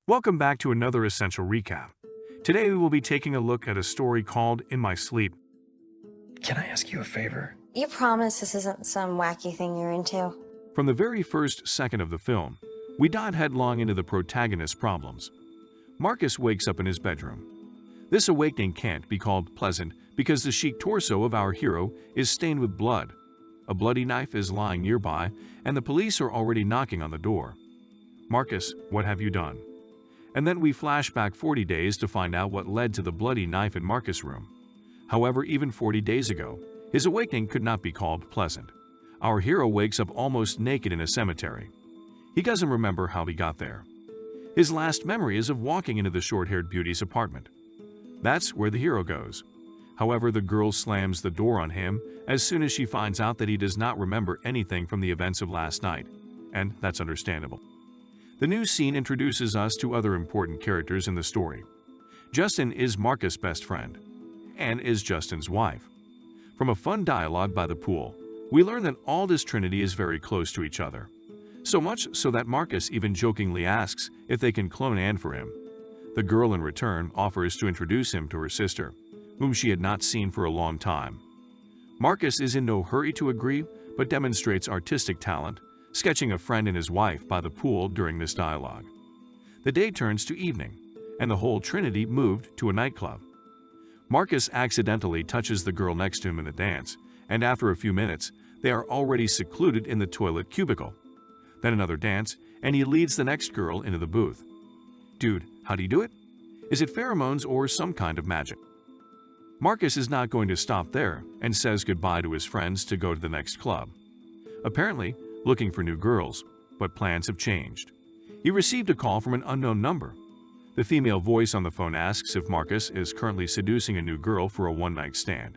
Welcome back to another essential recap. Today we will be taking a look at a story called In My Sleep. Can I ask you a favor? You promise this isn't some wacky thing you're into? From the very first second of the film, we dive headlong into the protagonist's problems. Marcus wakes up in his bedroom. This awakening can't be called pleasant because the chic torso of our hero is stained with blood. A bloody knife is lying nearby, and the police are already knocking on the door. Marcus, what have you done? And then we flash back 40 days to find out what led to the bloody knife in Marcus' room. However, even 40 days ago, his awakening could not be called pleasant. Our hero wakes up almost naked in a cemetery. He doesn't remember how he got there. His last memory is of walking into the short-haired beauty's apartment. That's where the hero goes. However, the girl slams the door on him as soon as she finds out that he does not remember anything from the events of last night, and that's understandable. The new scene introduces us to other important characters in the story. Justin is Marcus' best friend. Anne is Justin's wife. From a fun dialogue by the pool, we learn that Aldous Trinity is very close to each other. So much so that Marcus even jokingly asks if they can clone Anne for him. The girl in return offers to introduce him to her sister, whom she had not seen for a long time. Marcus is in no hurry to agree, but demonstrates artistic talent, sketching a friend and his wife by the pool during this dialogue. The day turns to evening, and the whole Trinity moved to a nightclub. Marcus accidentally touches the girl next to him in the dance, and after a few minutes, they are already secluded in the toilet cubicle. Then another dance, and he leads the next girl into the booth. Dude, how do you do it? Is it pheromones or some kind of magic? Marcus is not going to stop there and says goodbye to his friends to go to the next club. Apparently, looking for new girls, but plans have changed. He received a call from an unknown number. The female voice on the phone asks if Marcus is currently seducing a new girl for a one-night stand,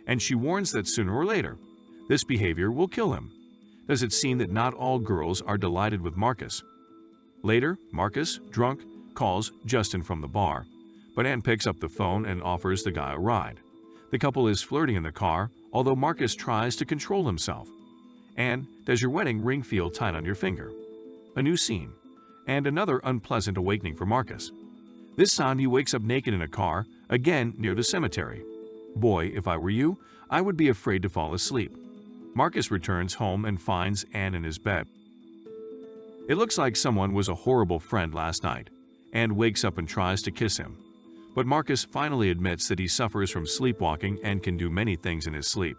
and she warns that sooner or later, this behavior will kill him. Does it seem that not all girls are delighted with Marcus? Later, Marcus, drunk, calls Justin from the bar, but Anne picks up the phone and offers the guy a ride. The couple is flirting in the car, although Marcus tries to control himself. Anne, does your wedding ring feel tight on your finger? A new scene, and another unpleasant awakening for Marcus. This time he wakes up naked in a car, again near the cemetery. Boy, if I were you, I would be afraid to fall asleep. Marcus returns home and finds Anne in his bed. It looks like someone was a horrible friend last night. Anne wakes up and tries to kiss him. But Marcus finally admits that he suffers from sleepwalking and can do many things in his sleep.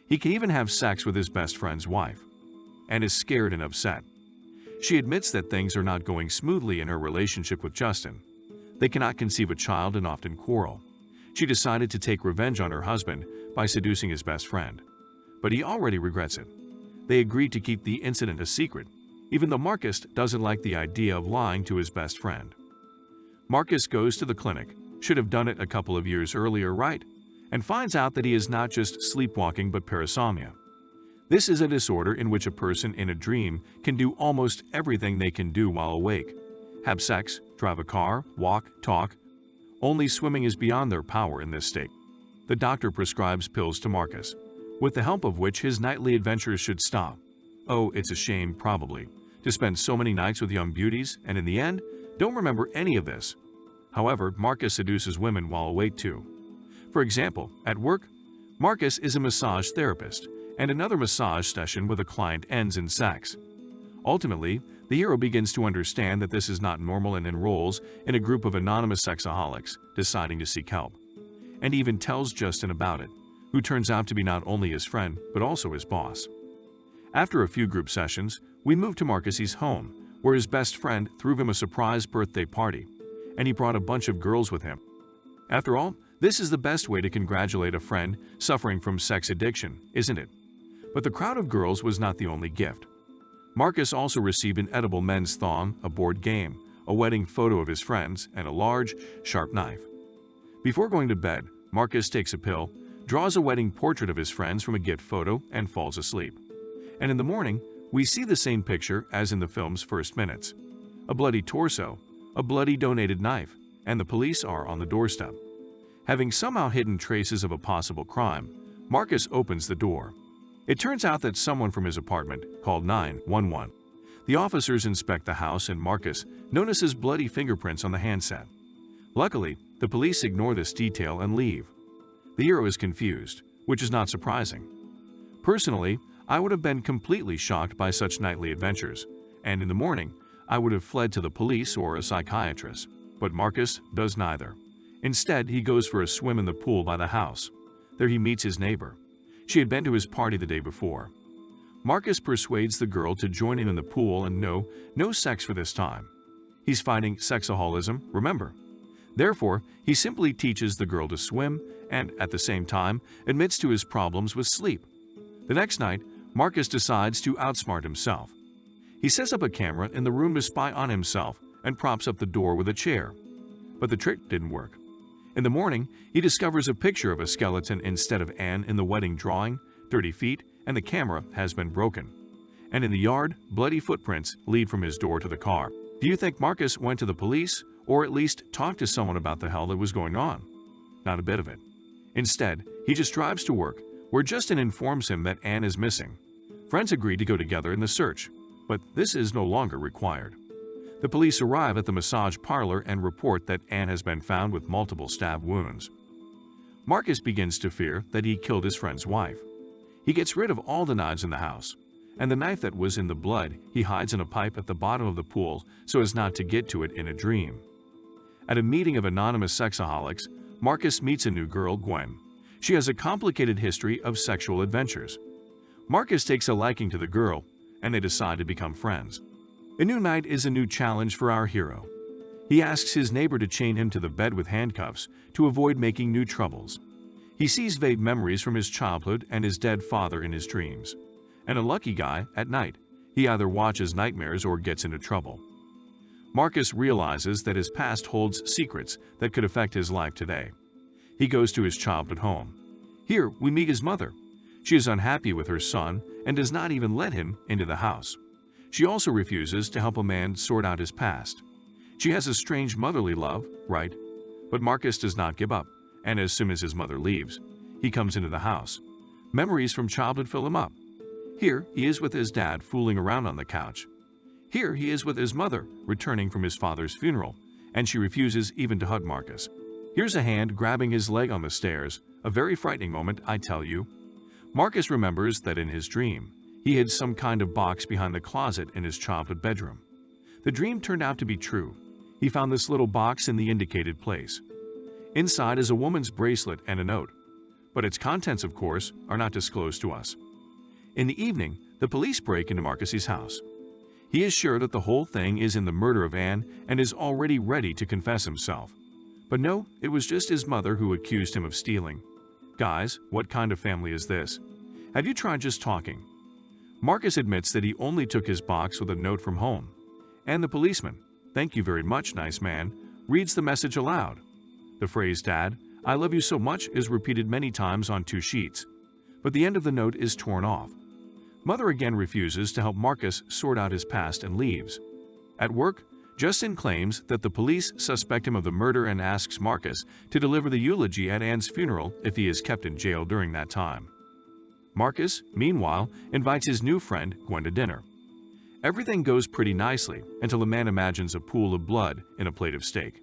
He can even have sex with his best friend's wife, and is scared and upset. She admits that things are not going smoothly in her relationship with Justin. They cannot conceive a child and often quarrel. She decided to take revenge on her husband by seducing his best friend, but he already regrets it. They agreed to keep the incident a secret, even though Marcus doesn't like the idea of lying to his best friend. Marcus goes to the clinic, should have done it a couple of years earlier, right? And finds out that he is not just sleepwalking but parasomnia. This is a disorder in which a person in a dream can do almost everything they can do while awake. Have sex, drive a car, walk, talk. Only swimming is beyond their power in this state. The doctor prescribes pills to Marcus, with the help of which his nightly adventures should stop. Oh, it's a shame, probably, to spend so many nights with young beauties and in the end, don't remember any of this. However, Marcus seduces women while awake too. For example, at work, Marcus is a massage therapist, and another massage session with a client ends in sex. Ultimately, the hero begins to understand that this is not normal and enrolls in a group of anonymous sexaholics deciding to seek help, and even tells Justin about it, who turns out to be not only his friend but also his boss. After a few group sessions, we move to Marcus's home, where his best friend threw him a surprise birthday party, and he brought a bunch of girls with him. After all, this is the best way to congratulate a friend suffering from sex addiction, isn't it? But the crowd of girls was not the only gift. Marcus also received an edible men's thong, a board game, a wedding photo of his friends, and a large, sharp knife. Before going to bed, Marcus takes a pill, draws a wedding portrait of his friends from a gift photo, and falls asleep. And in the morning, we see the same picture as in the film's first minutes. A bloody torso, a bloody donated knife, and the police are on the doorstep. Having somehow hidden traces of a possible crime, Marcus opens the door. It turns out that someone from his apartment called 911. The officers inspect the house and Marcus notices bloody fingerprints on the handset. Luckily, the police ignore this detail and leave. The hero is confused, which is not surprising. Personally, I would have been completely shocked by such nightly adventures, and in the morning, I would have fled to the police or a psychiatrist. But Marcus does neither. Instead, he goes for a swim in the pool by the house. There he meets his neighbor. She had been to his party the day before. Marcus persuades the girl to join him in the pool and no sex for this time. He's fighting sexaholism, remember? Therefore, he simply teaches the girl to swim and, at the same time, admits to his problems with sleep. The next night, Marcus decides to outsmart himself. He sets up a camera in the room to spy on himself and props up the door with a chair. But the trick didn't work. In the morning, he discovers a picture of a skeleton instead of Anne in the wedding drawing, 30 feet, and the camera has been broken. And in the yard, bloody footprints lead from his door to the car. Do you think Marcus went to the police, or at least talked to someone about the hell that was going on? Not a bit of it. Instead, he just drives to work, where Justin informs him that Anne is missing. Friends agree to go together in the search, but this is no longer required. The police arrive at the massage parlor and report that Anne has been found with multiple stab wounds. Marcus begins to fear that he killed his friend's wife. He gets rid of all the knives in the house, and the knife that was in the blood he hides in a pipe at the bottom of the pool so as not to get to it in a dream. At a meeting of anonymous sexaholics, Marcus meets a new girl, Gwen. She has a complicated history of sexual adventures. Marcus takes a liking to the girl, and they decide to become friends. A new night is a new challenge for our hero. He asks his neighbor to chain him to the bed with handcuffs to avoid making new troubles. He sees vague memories from his childhood and his dead father in his dreams. And a lucky guy, at night, he either watches nightmares or gets into trouble. Marcus realizes that his past holds secrets that could affect his life today. He goes to his childhood home. Here, we meet his mother. She is unhappy with her son and does not even let him into the house. She also refuses to help a man sort out his past. She has a strange motherly love, right? But Marcus does not give up, and as soon as his mother leaves, he comes into the house. Memories from childhood fill him up. Here, he is with his dad fooling around on the couch. Here, he is with his mother, returning from his father's funeral, and she refuses even to hug Marcus. Here's a hand grabbing his leg on the stairs, a very frightening moment, I tell you. Marcus remembers that in his dream, he hid some kind of box behind the closet in his childhood bedroom. The dream turned out to be true. He found this little box in the indicated place. Inside is a woman's bracelet and a note, but its contents, of course, are not disclosed to us. In the evening, the police break into Marcus's house. He is sure that the whole thing is in the murder of Anne and is already ready to confess himself. But no, it was just his mother who accused him of stealing. Guys, what kind of family is this? Have you tried just talking? Marcus admits that he only took his box with a note from home. And the policeman, "Thank you very much, nice man," reads the message aloud. The phrase, "Dad, I love you so much," is repeated many times on 2 sheets. But the end of the note is torn off. Mother again refuses to help Marcus sort out his past and leaves. At work, Justin claims that the police suspect him of the murder and asks Marcus to deliver the eulogy at Anne's funeral if he is kept in jail during that time. Marcus, meanwhile, invites his new friend, Gwen, to dinner. Everything goes pretty nicely until the man imagines a pool of blood in a plate of steak.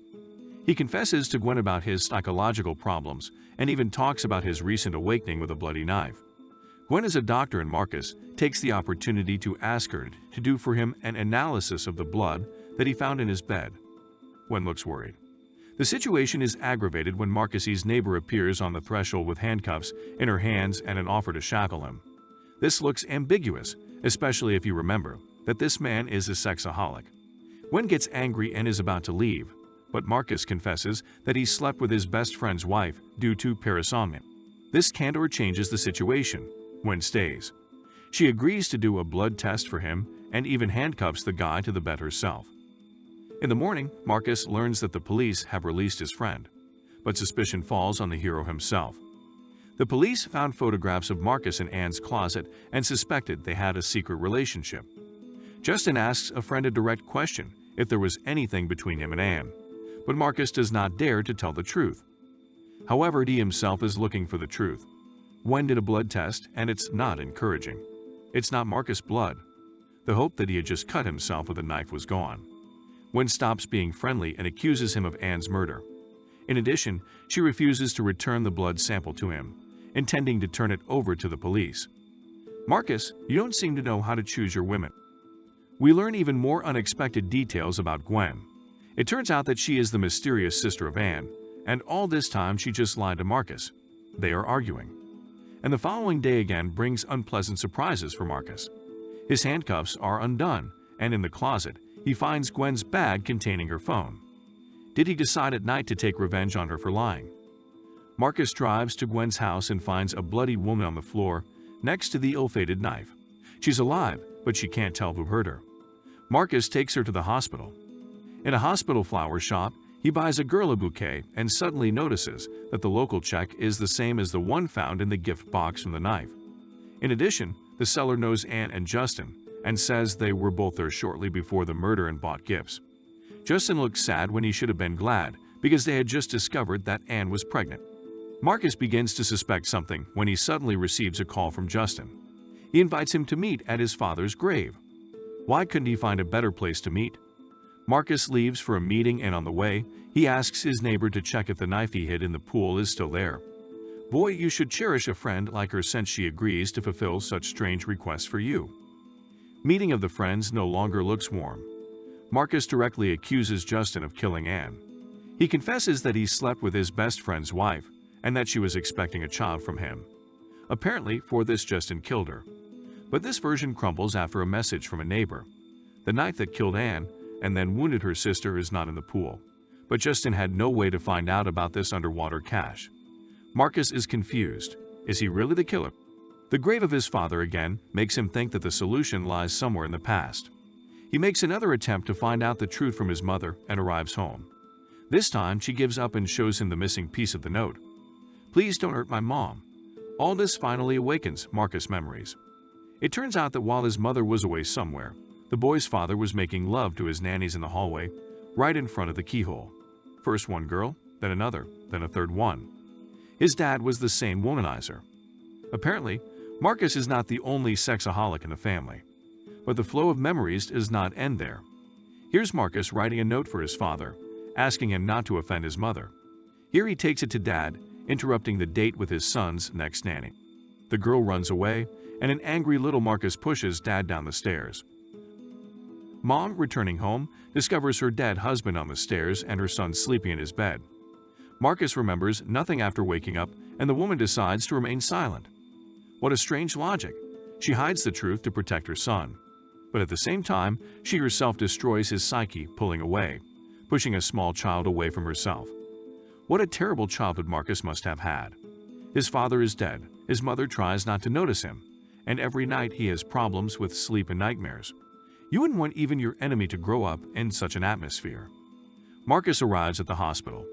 He confesses to Gwen about his psychological problems and even talks about his recent awakening with a bloody knife. Gwen is a doctor and Marcus takes the opportunity to ask her to do for him an analysis of the blood that he found in his bed. Gwen looks worried. The situation is aggravated when Marcus's neighbor appears on the threshold with handcuffs in her hands and an offer to shackle him. This looks ambiguous, especially if you remember that this man is a sexaholic. Gwen gets angry and is about to leave, but Marcus confesses that he slept with his best friend's wife due to parasomnia. This candor changes the situation. Gwen stays. She agrees to do a blood test for him and even handcuffs the guy to the bed herself. In the morning, Marcus learns that the police have released his friend, but suspicion falls on the hero himself. The police found photographs of Marcus in Anne's closet and suspected they had a secret relationship. Justin asks a friend a direct question if there was anything between him and Anne, but Marcus does not dare to tell the truth. However, he himself is looking for the truth. Gwen did a blood test, and it's not encouraging. It's not Marcus' blood. The hope that he had just cut himself with a knife was gone. Gwen stops being friendly and accuses him of Anne's murder. In addition, she refuses to return the blood sample to him, intending to turn it over to the police. Marcus, you don't seem to know how to choose your women. We learn even more unexpected details about Gwen. It turns out that she is the mysterious sister of Anne, and all this time she just lied to Marcus. They are arguing. And the following day again brings unpleasant surprises for Marcus. His handcuffs are undone, and in the closet, he finds Gwen's bag containing her phone. Did he decide at night to take revenge on her for lying? Marcus drives to Gwen's house and finds a bloody woman on the floor next to the ill-fated knife. She's alive, but she can't tell who hurt her. Marcus takes her to the hospital. In a hospital flower shop, he buys a girl a bouquet and suddenly notices that the local check is the same as the one found in the gift box from the knife. In addition, the seller knows Anne and Justin and says they were both there shortly before the murder and bought gifts. Justin looks sad when he should have been glad because they had just discovered that Anne was pregnant. Marcus begins to suspect something when he suddenly receives a call from Justin. He invites him to meet at his father's grave. Why couldn't he find a better place to meet? Marcus leaves for a meeting, and on the way, he asks his neighbor to check if the knife he hid in the pool is still there. Boy, you should cherish a friend like her since she agrees to fulfill such strange requests for you. Meeting of the friends no longer looks warm. Marcus directly accuses Justin of killing Anne. He confesses that he slept with his best friend's wife and that she was expecting a child from him. Apparently, for this Justin killed her. But this version crumbles after a message from a neighbor. The knife that killed Anne and then wounded her sister is not in the pool, but Justin had no way to find out about this underwater cache. Marcus is confused. Is he really the killer? The grave of his father again makes him think that the solution lies somewhere in the past. He makes another attempt to find out the truth from his mother and arrives home. This time, she gives up and shows him the missing piece of the note. Please don't hurt my mom. All this finally awakens Marcus' memories. It turns out that while his mother was away somewhere, the boy's father was making love to his nannies in the hallway, right in front of the keyhole. First one girl, then another, then a third one. His dad was the same womanizer. Apparently, Marcus is not the only sexaholic in the family. But the flow of memories does not end there. Here's Marcus writing a note for his father, asking him not to offend his mother. Here he takes it to Dad, interrupting the date with his son's next nanny. The girl runs away, and an angry little Marcus pushes Dad down the stairs. Mom, returning home, discovers her dead husband on the stairs and her son sleeping in his bed. Marcus remembers nothing after waking up, and the woman decides to remain silent. What a strange logic. She hides the truth to protect her son. But at the same time, she herself destroys his psyche, pulling away, pushing a small child away from herself. What a terrible childhood Marcus must have had. His father is dead, his mother tries not to notice him, and every night he has problems with sleep and nightmares. You wouldn't want even your enemy to grow up in such an atmosphere. Marcus arrives at the hospital.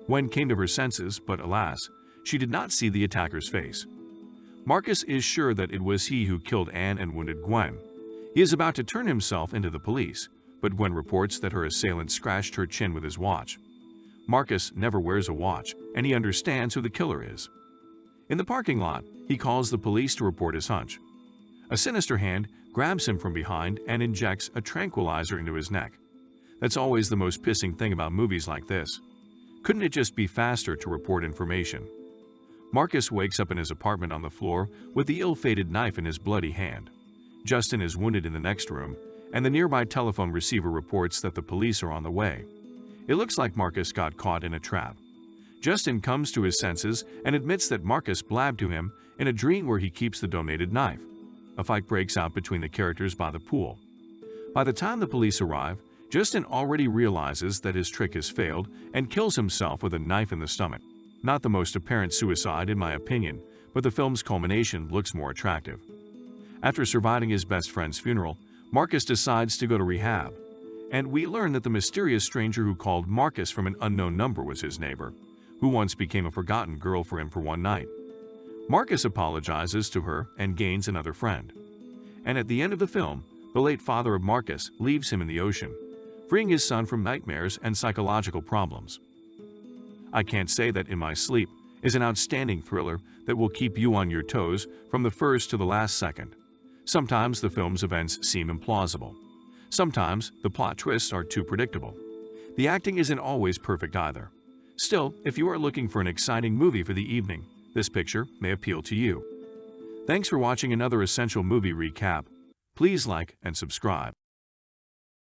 Gwen came to her senses, but alas, she did not see the attacker's face. Marcus is sure that it was he who killed Anne and wounded Gwen. He is about to turn himself into the police, but Gwen reports that her assailant scratched her chin with his watch. Marcus never wears a watch, and he understands who the killer is. In the parking lot, he calls the police to report his hunch. A sinister hand grabs him from behind and injects a tranquilizer into his neck. That's always the most pissing thing about movies like this. Couldn't it just be faster to report information? Marcus wakes up in his apartment on the floor with the ill-fated knife in his bloody hand. Justin is wounded in the next room, and the nearby telephone receiver reports that the police are on the way. It looks like Marcus got caught in a trap. Justin comes to his senses and admits that Marcus blabbed to him in a dream where he keeps the donated knife. A fight breaks out between the characters by the pool. By the time the police arrive, Justin already realizes that his trick has failed and kills himself with a knife in the stomach. Not the most apparent suicide in my opinion, but the film's culmination looks more attractive. After surviving his best friend's funeral, Marcus decides to go to rehab. And we learn that the mysterious stranger who called Marcus from an unknown number was his neighbor, who once became a forgotten girl for him for one night. Marcus apologizes to her and gains another friend. And at the end of the film, the late father of Marcus leaves him in the ocean, freeing his son from nightmares and psychological problems. I Can't Say That in My Sleep is an outstanding thriller that will keep you on your toes from the first to the last second. Sometimes the film's events seem implausible. Sometimes the plot twists are too predictable. The acting isn't always perfect either. Still, if you are looking for an exciting movie for the evening, this picture may appeal to you. Thanks for watching another Essential Movie Recap. Please like and subscribe.